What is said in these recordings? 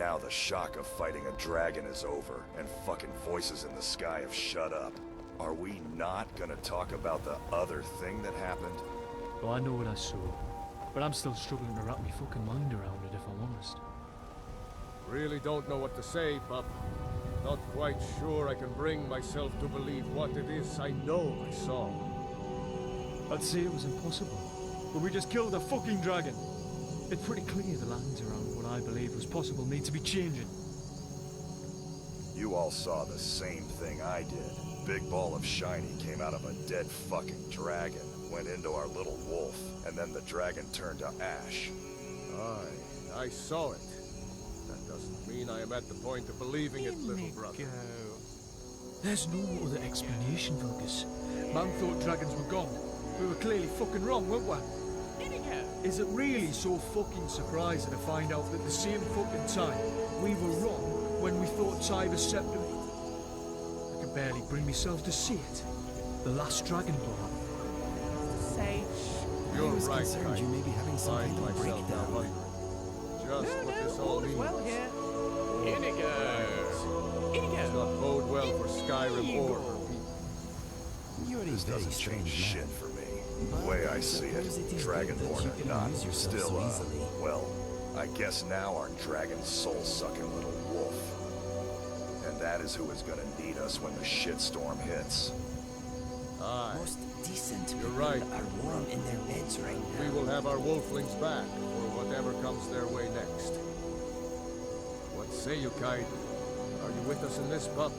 now the shock of fighting a dragon is over, and fucking voices in the sky have shut up. Are we not gonna talk about the other thing that happened? Well, I know what I saw, but I'm still struggling to wrap my fucking mind around it, if I'm honest. Really don't know what to say, pup. Not quite sure I can bring myself to believe what it is I know I saw. I'd say it was impossible, but we just killed a fucking dragon. It's pretty clear the lines around what I believed was possible need to be changing. You all saw the same thing I did. Big ball of shiny came out of a dead fucking dragon, went into our little wolf, and then the dragon turned to ash. Aye, I saw it. That doesn't mean I am at the point of believing it, little brother. There's no other explanation, Vilgus. Man thought dragons were gone. We were clearly fucking wrong, weren't we? Is it really so fucking surprising to find out that the same fucking time we were wrong when we thought time was separate? I could barely bring myself to see it. The last Dragonborn. Sage. You're I was right, concerned Kaidan. you may be having some Find kind of myself now breakdown. wondering just what this all means. Well here. Inigo. Does not bode well for Skyrim or her people. You're a This very doesn't change strange shit man. for me. The way I see it, Suppose it is Dragonborn that you or can not, amuse yourself still, so easily. well, I guess now our dragon soul-sucking little wolf. And that is who is gonna need us when the shitstorm hits. Aye, Most decent You're people right. are warm in their beds right now. we will have our wolflings back for whatever comes their way next. What say you, Kaidan? Are you with us in this, pup?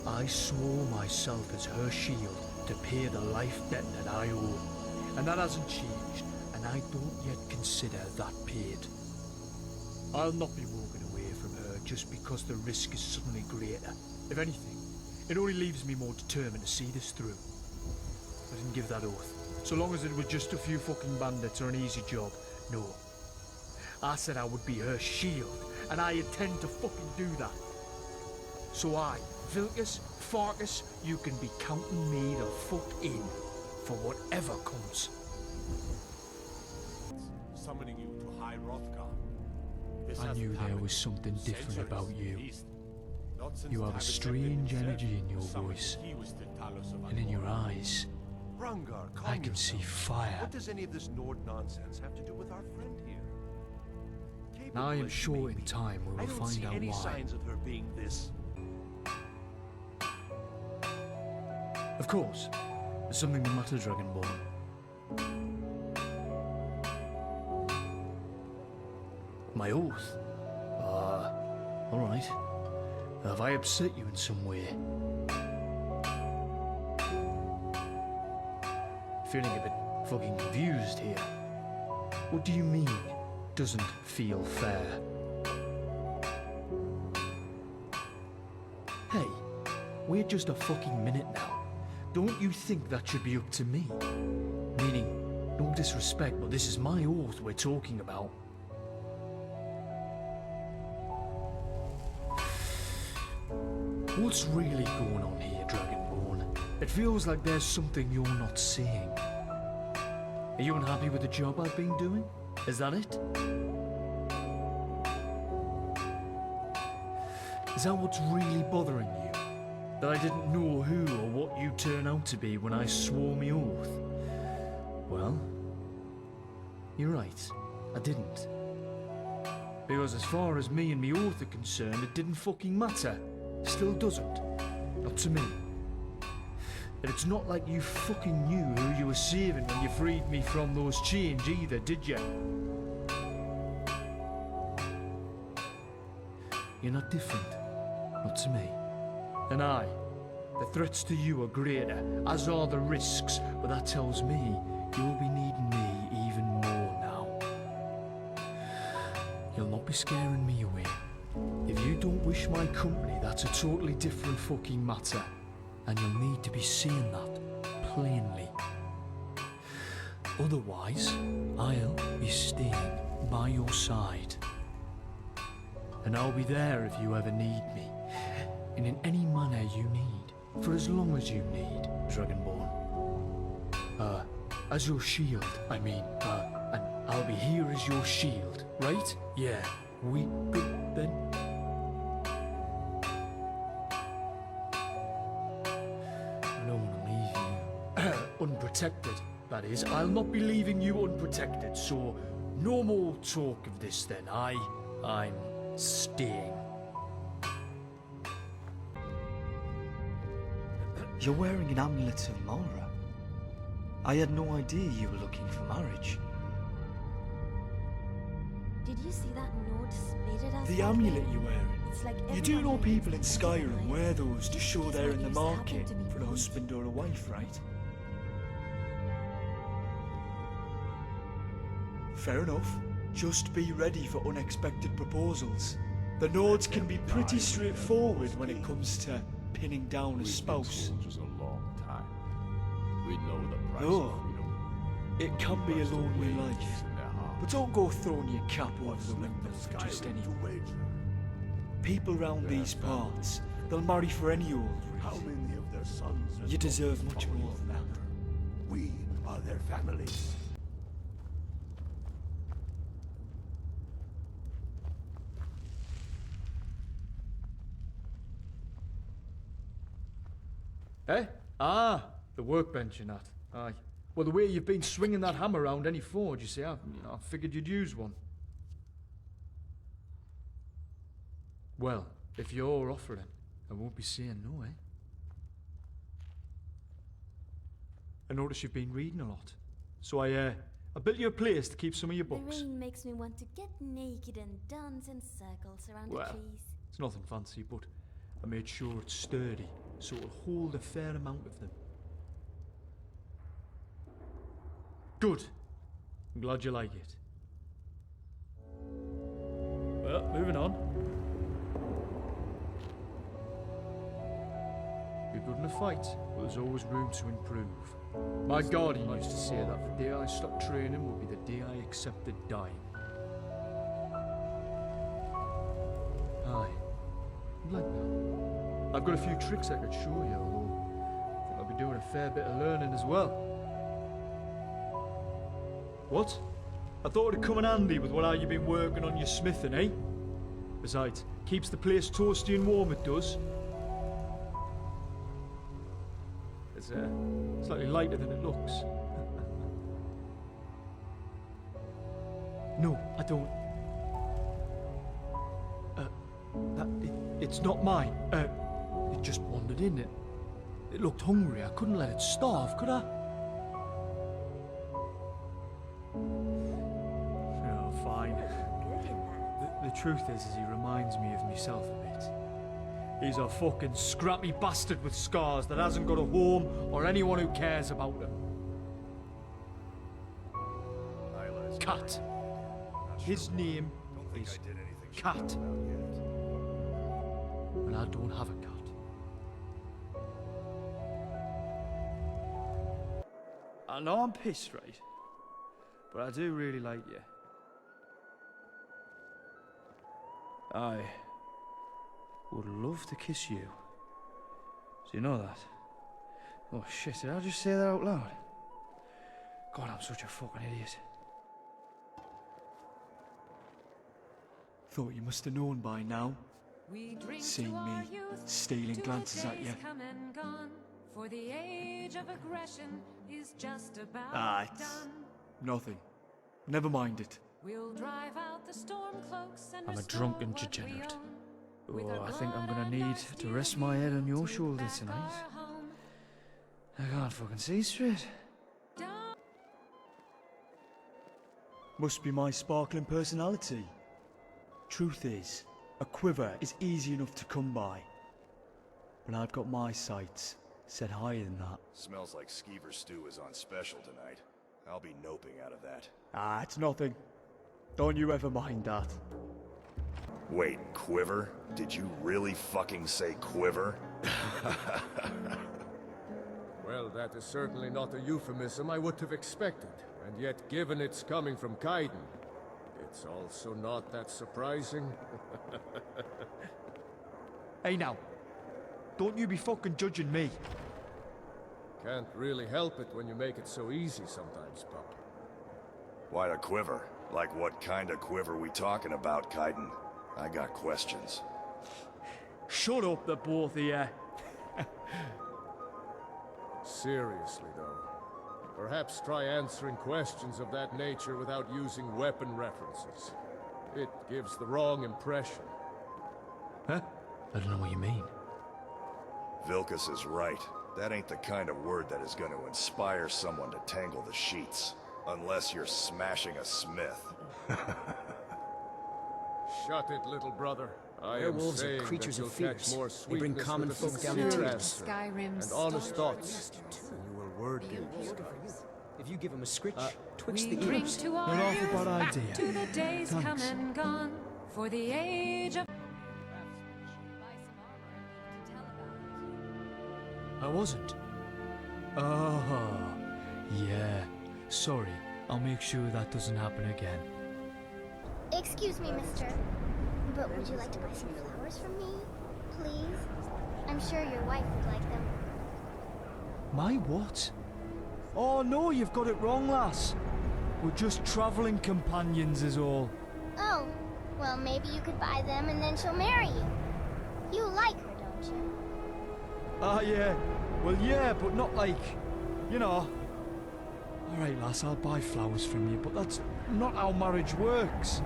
I swore myself as her shield to pay the life debt that I owe. And that hasn't changed, and I don't yet consider that paid. I'll not be walking away from her just because the risk is suddenly greater. If anything, it only leaves me more determined to see this through. I didn't give that oath, so long as it was just a few fucking bandits or an easy job. No. I said I would be her shield, and I intend to fucking do that. So Vilgus, Farkas, you can be counting me the fuck in for whatever comes. Summoning you to High Hrothgar. This I hasn't knew there happened was in something different centuries, about you. at least. Not since You have a Tywin strange himself energy in your summoned voice, he was the Talos of and in your Andor. eyes, Rungar, calm I can see yourself. fire. What does any of this Nord nonsense have to do with our friend here? Capable Now I am as she sure may in be, time we I will don't find see out any why. signs of her being this. Of course, there's something the matter, Dragonborn. My oath? Alright. Have I upset you in some way? Feeling a bit fucking confused here. What do you mean, doesn't feel fair? Hey, wait just a fucking minute now. Don't you think that should be up to me? Meaning, no disrespect, but this is my oath we're talking about. What's really going on here, Dragonborn? It feels like there's something you're not seeing. Are you unhappy with the job I've been doing? Is that it? Is that what's really bothering you? That I didn't know who or what you turn out to be when I swore me oath? Well, you're right, I didn't. Because as far as me and me oath are concerned, it didn't fucking matter. Still doesn't. Not to me. And it's not like you fucking knew who you were saving when you freed me from those chains either, did you? You're not different. Not to me. And the threats to you are greater, as are the risks, but that tells me you'll be needing me even more now. You'll not be scaring me away. If you don't wish my company, that's a totally different fucking matter. And you'll need to be seeing that plainly. Otherwise, I'll be staying by your side. And I'll be there if you ever need me. And in any manner you need. For as long as you need, Dragonborn. As your shield, I mean. And I'll be here as your shield, right? Yeah, we... then? I don't want to leave you unprotected. That is, I'll not be leaving you unprotected, so no more talk of this then. I'm staying. You're wearing an amulet of Mara. I had no idea you were looking for marriage. Did you see that note spitted us? The back amulet there? you're wearing. It's like You do know everyone people in needs to get Skyrim right. wear those to Just show because they're what in the used to happen market to be for a right. husband or a wife, right? Fair enough. Just be ready for unexpected proposals. The Nords can be pretty straightforward when it comes to pinning down a spouse. Soldiers a long time. We know the price Oh. of freedom. It can be a Trust the lonely wages life. in their heart. But don't go throwing your cap over the window for just any. People round these parts, they'll marry for any old How reason. many of their sons and You deserve daughters much follow more your than that. banner? We are their families. Eh? Ah, the workbench and that. Aye. Well, the way you've been swinging that hammer around any forge, you see, I figured you'd use one. Well, if you're offering, I won't be saying no, eh? I notice you've been reading a lot. So I built you a place to keep some of your The books. rain makes me want to get naked and dance in circles around Well. the trees. It's nothing fancy, but I made sure it's sturdy, so it'll hold a fair amount of them. Good. I'm glad you like it. Well, moving on. You're good in a fight, but there's always room to improve. My guardian used to say that the day I stopped training would be the day I accepted dying. Aye. Like now. I've got a few tricks I could show you, although I think I'll be doing a fair bit of learning as well. What? I thought it'd come in handy with what you've been working on your smithing, eh? Besides, keeps the place toasty and warm, it does. It's slightly lighter than it looks. No, I don't. It's not mine. It just wandered in. It looked hungry. I couldn't let it starve, could I? Oh, fine. Good in that. The truth is he reminds me of myself a bit. He's a fucking scrappy bastard with scars that hasn't got a home or anyone who cares about him. Nyla is Cat. married. Not His sure name why. Don't think is I did anything she Cat. knows about yet. And I don't have a cat. I know I'm pissed, right? But I do really like you. I would love to kiss you. Do you know that? Oh shit, did I just say that out loud? God, I'm such a fucking idiot. Thought you must have known by now. Seeing me stealing glances at you. For the age of aggression is just about Ah, it's nothing. Never mind it. We'll drive out the storm cloaks and I'm a restore drunken what we degenerate. own. With Oh, our I think I'm blood gonna and need our to rest my head on your steel shoulder to tonight. back our home. I can't fucking see straight. Down Must be my sparkling personality. Truth is, a quiver is easy enough to come by. But I've got my sights set higher than that. Smells like skeever stew is on special tonight. I'll be noping out of that. Ah, it's nothing. Don't you ever mind that. Wait, quiver? Did you really fucking say quiver? Well, that is certainly not a euphemism I would have expected. And yet, given it's coming from Kaidan, it's also not that surprising. Hey now, don't you be fucking judging me. Can't really help it when you make it so easy sometimes, pup. Why a quiver? Like what kind of quiver we talking about, Kaidan? I got questions. Shut up, the both of you. Seriously, though. Perhaps try answering questions of that nature without using weapon references. It gives the wrong impression. Huh? I don't know what you mean. Vilkas is right. That ain't the kind of word that is going to inspire someone to tangle the sheets. Unless you're smashing a smith. Shut it, little brother. I am Werewolves are saying creatures that of you'll catch fears. more They bring sweetness common with a folk down sincere to answer Skyrim's and honest staunch thoughts than you will word games. If you give him a scritch, twitch We the drink ears. to our Not half a youth, bad idea. to the days come Thanks. and gone, for the age of... I wasn't. Oh, yeah. Sorry. I'll make sure that doesn't happen again. Excuse me, mister. But would you like to buy some flowers from me? Please? I'm sure your wife would like them. My what? Oh no, you've got it wrong, lass. We're just travelling companions is all. Oh, well maybe you could buy them and then she'll marry you. You like her, don't you? Ah, yeah. Well, yeah, but not like, you know. Alright, lass, I'll buy flowers from you, but that's not how marriage works.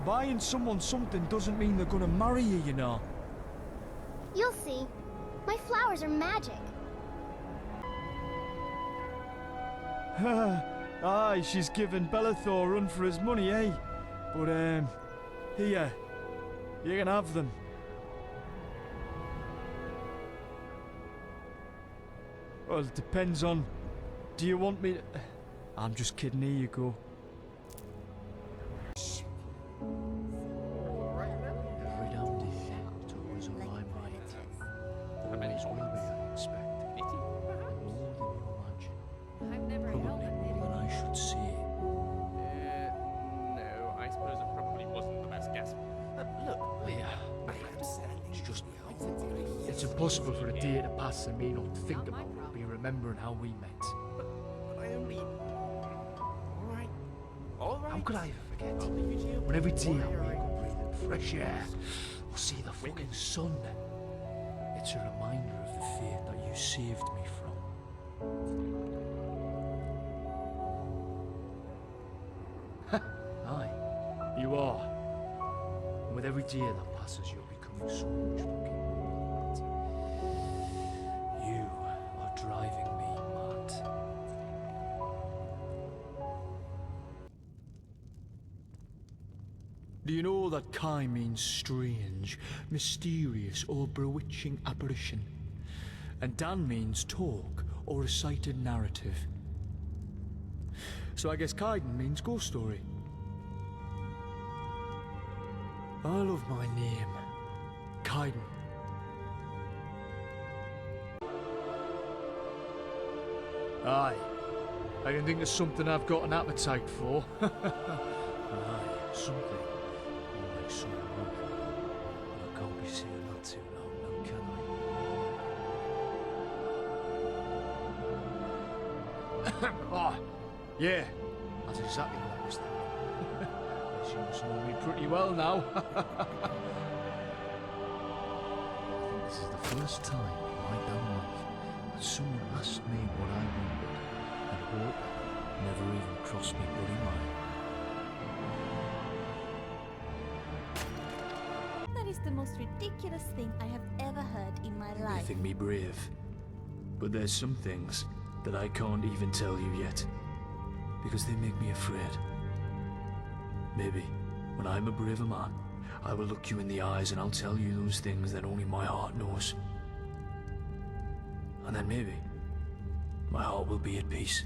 Buying someone something doesn't mean they're gonna marry you, you know. You'll see. My flowers are magic. Aye, she's giving Bellathor a run for his money, eh? But, here. You can have them. Well, it depends on... Do you want me to... I'm just kidding, here you go. Every damn day, it's always on my mind. How many's will be, I expect. More than you imagine. I've never Probably more than I should see. No, I suppose it probably wasn't the best guess. Yeah. It's just... It's impossible for a day to pass and me not think about it, be remembering how we met. I only... Alright. How could I ever forget? When every day I wake up breathing fresh air, or see the fucking sun, it's a reminder of the fate that you saved me from. Aye, you are. And with every day that passes, you're becoming so much fucking more mad. You are driving me mad. Do you know that Kai means strange, mysterious, or bewitching apparition? And Dan means talk or recited narrative. So I guess Kaidan means ghost story. I love my name, Kaidan. Aye, I can think of something I've got an appetite for. Aye, something. Like some woman. I can't be saying that too long, now, can I? Oh, yeah, that's exactly what I was thinking. Guess you must know me pretty well now. I think this is the first time in my damn life that someone asked me what I wanted, and hope never even crossed me bloody mind. That is the most ridiculous thing I have ever heard in my You life. think me brave, but there's some things that I can't even tell you yet, because they make me afraid. Maybe, when I'm a braver man, I will look you in the eyes and I'll tell you those things that only my heart knows. And then maybe, my heart will be at peace.